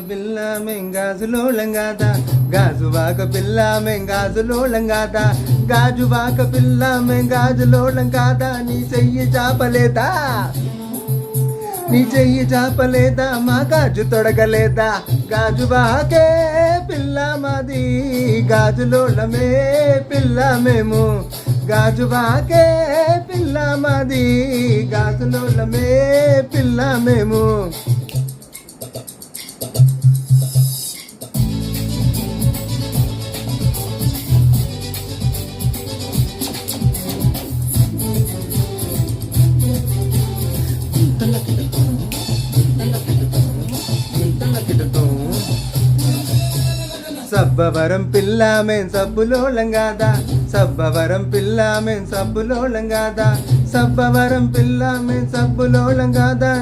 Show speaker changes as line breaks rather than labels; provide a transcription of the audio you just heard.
పిల్ల మేం గాజులోళం గాదా గాజువాక పిల్ల మేం గాజులోళం గాదా గాజువాక పిల్ల మేం గాజులోళం కాదా నీ చెయ్యి చాపలేదా నీ చెయ్యి చాపలేదా మా గాజు తొడగలేదా గాజువాకే పిల్ల మాది గాజులోళమే పిల్ల మేము గాజువాకే పిల్ల మాది గాజులోళమే పిల్ల మేము. సబ్బవరం పిల్ల మేం సబ్బులోళం గాదా సబ్బవరం పిల్ల మేం సబ్బులోళం గాదా సబ్బవరం పిల్ల మేం సబ్బులోళం గాదా.